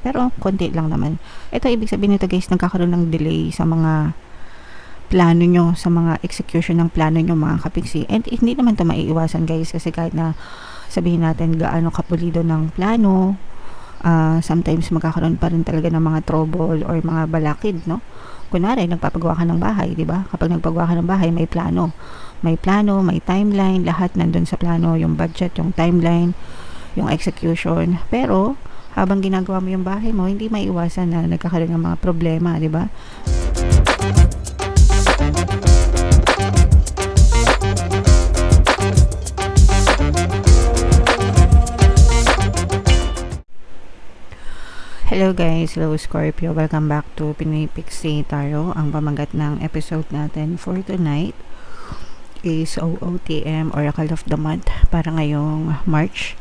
pero konti lang naman. Ito, ibig sabihin nito guys, nagkakaroon ng delay sa mga plano nyo, sa mga execution ng plano nyo mga kapiksi. And hindi naman to maiiwasan guys, kasi kahit na sabihin natin gaano kapulido ng plano, sometimes magkakaroon pa rin talaga ng mga trouble or mga balakid, no? Kunwari, nagpapagawa ka ng bahay, di ba? Kapag nagpagawa ka ng bahay, may plano. May plano, may timeline, lahat nandun sa plano, yung budget, yung timeline, yung execution. Pero, habang ginagawa mo yung bahay mo, hindi maiiwasan na nagkakaroon ng mga problema, di ba? Hello guys, hello Scorpio, welcome back to Pinoy Pixie Tarot. Ang pamagat ng episode natin for tonight is OOTM, Oracle of the Month, para ngayong March,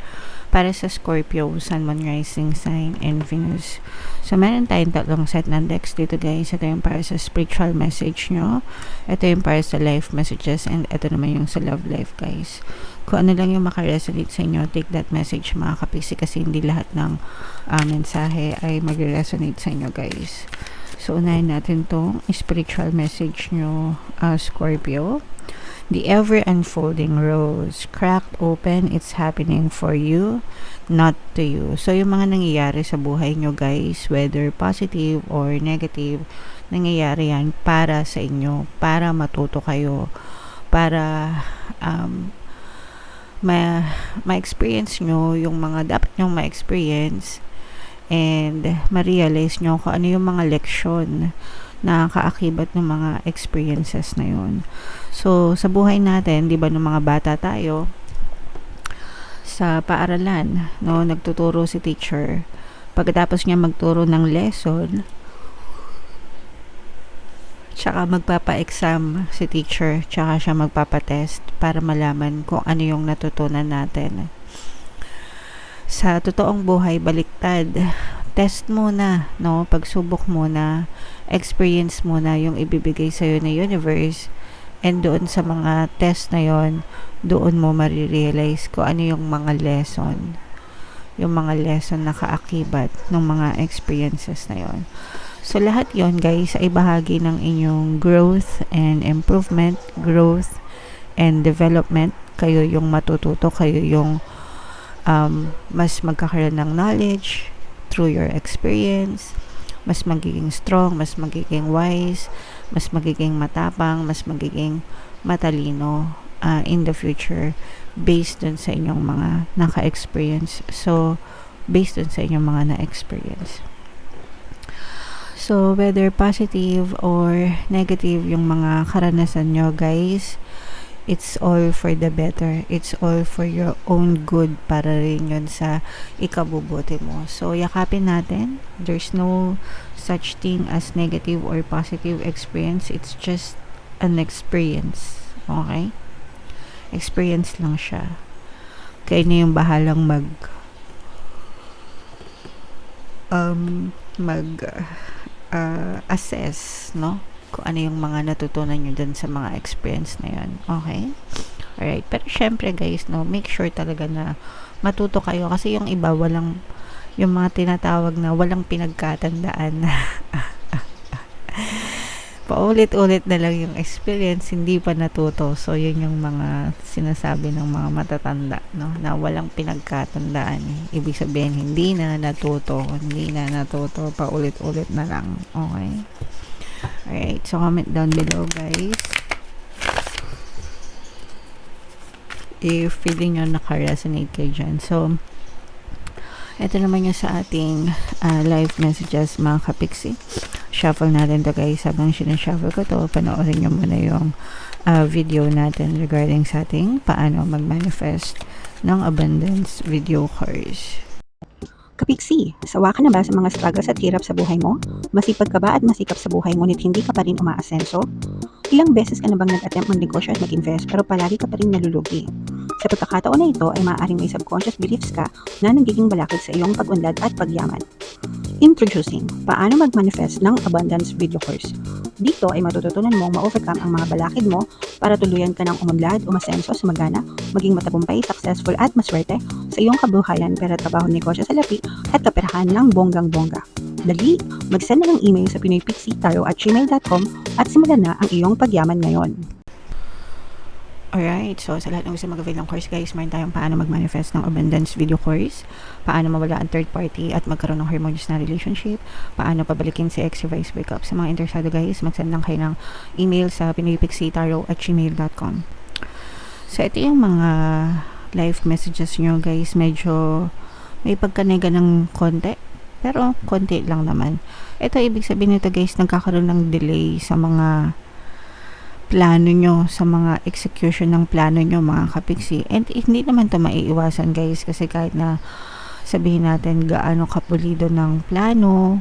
para sa Scorpio, Sun, Moon, Rising Sign, and Venus. So meron tayong tatlong set ng decks dito guys. Ito yung para sa spiritual message nyo, ito yung para sa life messages, and ito naman yung sa love life guys. Kung ano lang yung makaresonate sa inyo, take that message mga kapiksi, kasi hindi lahat ng mensahe ay mag-resonate sa inyo guys. So unahin natin tong spiritual message nyo, Scorpio. The ever unfolding rose cracked open, it's happening for you, not to you. So yung mga nangyayari sa buhay nyo guys, whether positive or negative, nangyayari yan para sa inyo, para matuto kayo, para ma-experience nyo yung mga dapat nyong ma-experience, and ma-realize nyo kung ano yung mga leksyon na kaakibat ng mga experiences na yun. So, sa buhay natin, di ba, nung mga bata tayo, sa paaralan, no, nagtuturo si teacher. Pagkatapos niya magturo ng lesson, tsaka magpapa-exam si teacher, tsaka siya magpapa-test para malaman kung ano yung natutunan natin. Sa totoong buhay, baliktad. Test muna, no? Pagsubok muna, experience muna yung ibibigay sa'yo na universe, and doon sa mga test na yon, doon mo marirealize kung ano yung mga lesson, yung mga lesson na kaakibat ng mga experiences na yon. So, lahat yon guys ay bahagi ng inyong growth and improvement, growth and development. Kayo yung matututo, kayo yung mas magkakaroon ng knowledge through your experience, mas magiging strong, mas magiging wise, mas magiging matapang, mas magiging matalino in the future based dun sa inyong mga naka-experience. So, based dun sa inyong mga na-experience. So, whether positive or negative yung mga karanasan nyo, guys, it's all for the better. It's all for your own good, para rin yun sa ikabubuti mo. So, yakapin natin. There's no such thing as negative or positive experience. It's just an experience. Okay? Experience lang siya. Kayo na yung bahalang assess, no? Kung ano yung mga natutunan nyo dun sa mga experience na yun. Okay? Alright. Pero syempre guys, no, make sure talaga na matuto kayo, kasi yung iba walang, yung mga tinatawag na walang pinagkatandaan. Paulit-ulit na lang yung experience, hindi pa natuto. So yun yung mga sinasabi ng mga matatanda, no, na walang pinagkatandaan. Ibig sabihin hindi na natuto, paulit-ulit na lang. Okay? Alright, so comment down below guys if feeling nyo naka-resonate kayo dyan. So, ito naman yung sa ating live messages mga kapiksi. Shuffle natin to guys. Habang sinashuffle ko to, panoorin nyo muna yung video natin regarding sa ating paano mag-manifest ng abundance video course. Kapiksi, sawa ka na ba sa mga struggles at hirap sa buhay mo? Masipag ka ba at masikap sa buhay ngunit hindi ka pa rin umaasenso? Ilang beses ka na bang nag-attempt mag-negosyo at mag-invest pero palagi ka pa rin nalulugi? Sa pagkakataon na ito ay maaaring may subconscious beliefs ka na nagiging balakid sa iyong pag-unlad at pagyaman. Introducing, paano mag-manifest ng abundance video course. Dito ay matututunan mong ma-overcome ang mga balakid mo para tuluyan ka ng umunlad, umasenso, sumagana, maging matagumpay, successful at maswerte sa iyong kabuhayan, pera, trabaho, negosyo, salapi at kaperahan ng bonggang-bongga. Dali, mag-send na ng email sa pinoypixitaro@gmail.com at simulan na ang iyong pagyaman ngayon. Alright, so sa lahat ng gusto mag-avail ng course guys, meron tayong paano mag-manifest ng abundance video course, paano mawala ang third party at magkaroon ng harmonious na relationship, paano pabalikin si ex reverse breakup. Sa mga interesado guys, mag-send lang kayo ng email sa pinoypixitaro@gmail.com. So ito yung mga live messages nyo guys, medyo may pagkanega ng konti, pero konti lang naman. Ito ibig sabihin nito guys, nagkakaroon ng delay sa mga plano nyo, sa mga execution ng plano nyo mga kapiksi. And hindi naman to maiiwasan guys, kasi kahit na sabihin natin gaano kapulido ng plano,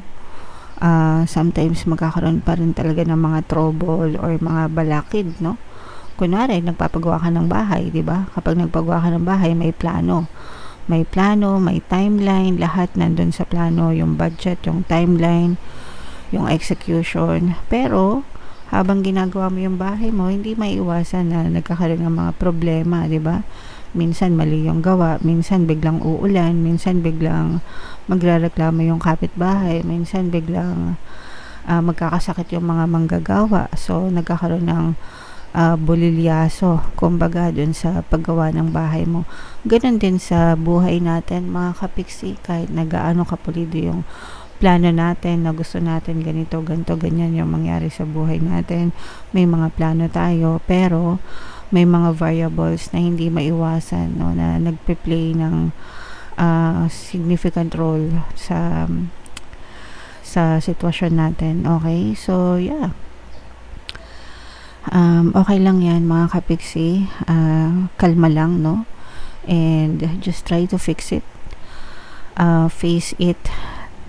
sometimes magkakaroon pa rin talaga ng mga trouble or mga balakid, no? Kunwari, nagpapagawa ka ng bahay, di ba? Kapag nagpagawa ka ng bahay, may plano. May plano, may timeline, lahat nandun sa plano, yung budget, yung timeline, yung execution. Pero, habang ginagawa mo yung bahay mo, hindi maiiwasan na nagkakaroon ng mga problema, di ba? Minsan mali yung gawa, minsan biglang uulan, minsan biglang magrareklamo yung kapitbahay, minsan biglang magkakasakit yung mga manggagawa. So, nagkakaroon ng bulilyaso, kumbaga, dun sa paggawa ng bahay mo. Ganon din sa buhay natin, mga kapiksi, kahit na gaano kapulido yung plano natin, na gusto natin ganito, ganito, ganyan yung mangyari sa buhay natin. May mga plano tayo, pero may mga variables na hindi maiwasan, no, na nagpe-play ng significant role sa sitwasyon natin. Okay? So, yeah. Okay lang yan mga kapiksi. Kalma lang, no? And just try to fix it. Face it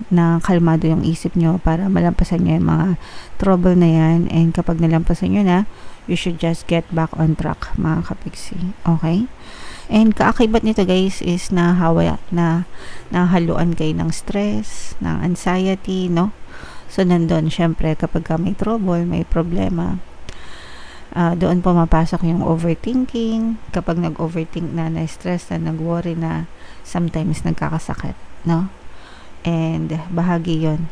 na kalmado yung isip nyo para malampasan nyo yung mga trouble na yan. And kapag nalampasan nyo na, you should just get back on track mga kapiksi. Okay? And kaakibat nito guys is nahaluan kayo ng stress, ng anxiety, no? So nandun syempre kapag may trouble, may problema, doon pumapasok yung overthinking. Kapag nag-overthink na, na-stress na, nag-worry na, sometimes nagkakasakit, no? And bahagi yon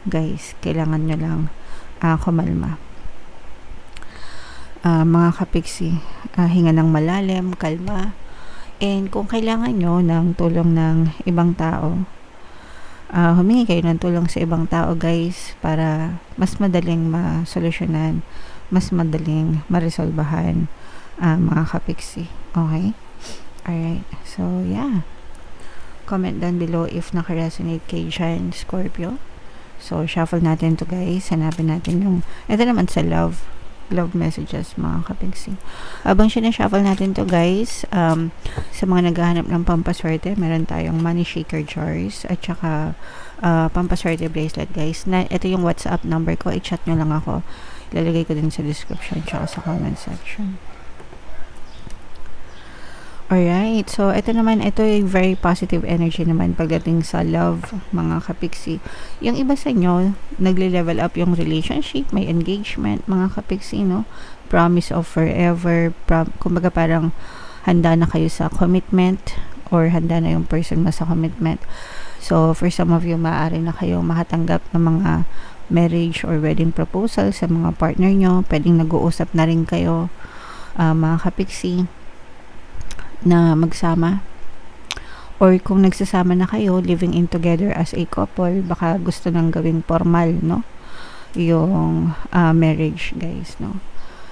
guys. Kailangan nyo lang kumalma. Mga kapiksi, hinga ng malalim, kalma. And kung kailangan nyo ng tulong ng ibang tao, humingi kayo ng tulong sa ibang tao guys, para mas madaling masolusyonan, mas madaling maresolbahan mga kapiksi. Okay? Alright, so yeah, comment down below if naka-resonate kayo dyan, Scorpio. So shuffle natin to guys, hanapin natin yung ito naman sa love messages mga kapiksi. Habang sinashuffle natin to guys, sa mga naghahanap ng pampaswerte, meron tayong money shaker jars at saka pampaswerte bracelet guys. Ito yung WhatsApp number ko, i-chat nyo lang ako, ilalagay ko din sa description tsaka sa comment section. Alright, so ito ay very positive energy naman pagdating sa love mga kapiksi. Yung iba sa inyo, nagle-level up yung relationship, may engagement mga kapiksi, no? Promise of forever, kumbaga parang handa na kayo sa commitment, or handa na yung person mo sa commitment. So for some of you, maaari na kayo makatanggap ng mga marriage or wedding proposal sa mga partner nyo. Pwedeng nag-uusap na rin kayo mga kapiksi na magsama, or kung nagsasama na kayo, living in together as a couple, baka gusto nang gawing formal, no, yung marriage guys, no.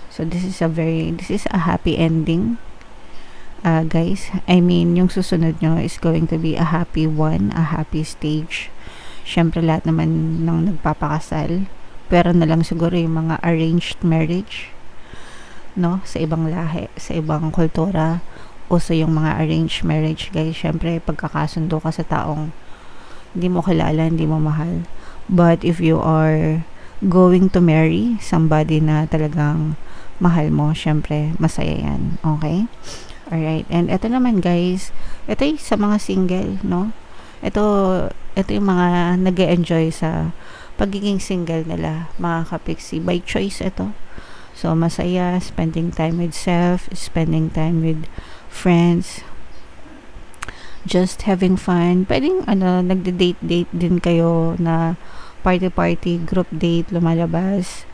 So this is a happy ending guys. I mean, yung susunod nyo is going to be a happy one, a happy stage. Syempre lahat naman ng nagpapakasal, pero na lang siguro yung mga arranged marriage, no, sa ibang lahi, sa ibang kultura, uso yung mga arranged marriage guys. Syempre pagkakasundo ka sa taong hindi mo kilala, hindi mo mahal. But if you are going to marry somebody na talagang mahal mo, syempre masaya yan. Okay? Alright, and ito naman guys, ito ay sa mga single, no? Ito, ito yung mga nag-enjoy sa pagiging single nila, mga kapiksi. By choice ito. So, masaya, spending time with self, spending time with friends, just having fun. Pwedeng, nagde-date-date din kayo na party-party, group date, lumalabas.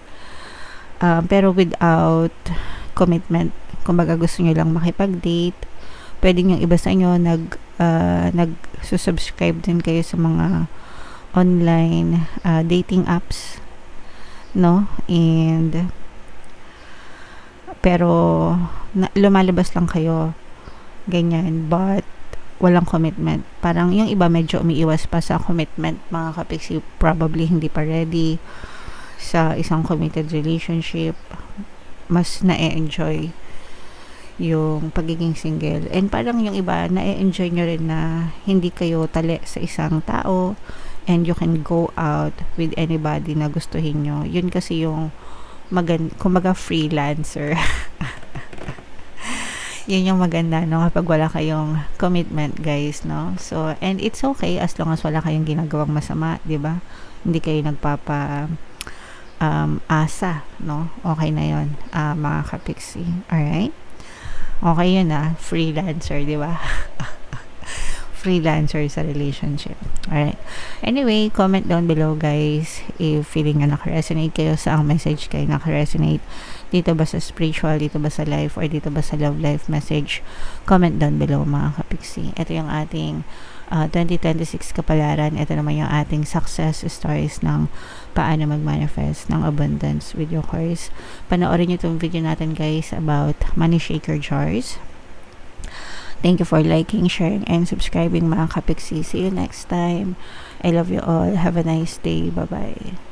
Pero without commitment. Kumbaga gusto nyo lang makipag-date. Pwedeng yung iba sa inyo nag-subscribe din kayo sa mga online dating apps, no? And pero lumalabas lang kayo ganyan, but walang commitment. Parang yung iba medyo umiiwas pa sa commitment, mga kapiksi. Probably hindi pa ready sa isang committed relationship. Mas na-enjoy yung pagiging single. And parang yung iba na-enjoy nyo rin na hindi kayo tali sa isang tao and you can go out with anybody na gustuhin nyo. Yun kasi yung kumbaga freelancer. Yun yung maganda, no, kapag wala kayong commitment, guys, no? So, and it's okay as long as wala kayong ginagawang masama, di ba? Hindi kayo nagpapa asa, no? Okay na yun, mga kapiksi. Alright? Okay yun, freelancer, di ba? Freelancer sa relationship. Alright. Anyway, comment down below, guys, if feeling na nakaresonate kayo sa ang message kayo nakaresonate. Dito ba sa spiritual, dito ba sa life, or dito ba sa love life message? Comment down below, mga kapiksi. Ito yung ating 2026 kapalaran. Ito naman yung ating success stories ng paano mag-manifest ng abundance with your course. Panoorin nyo itong video natin, guys, about money shaker jars. Thank you for liking, sharing, and subscribing, mga kapiksi. See you next time. I love you all. Have a nice day. Bye-bye.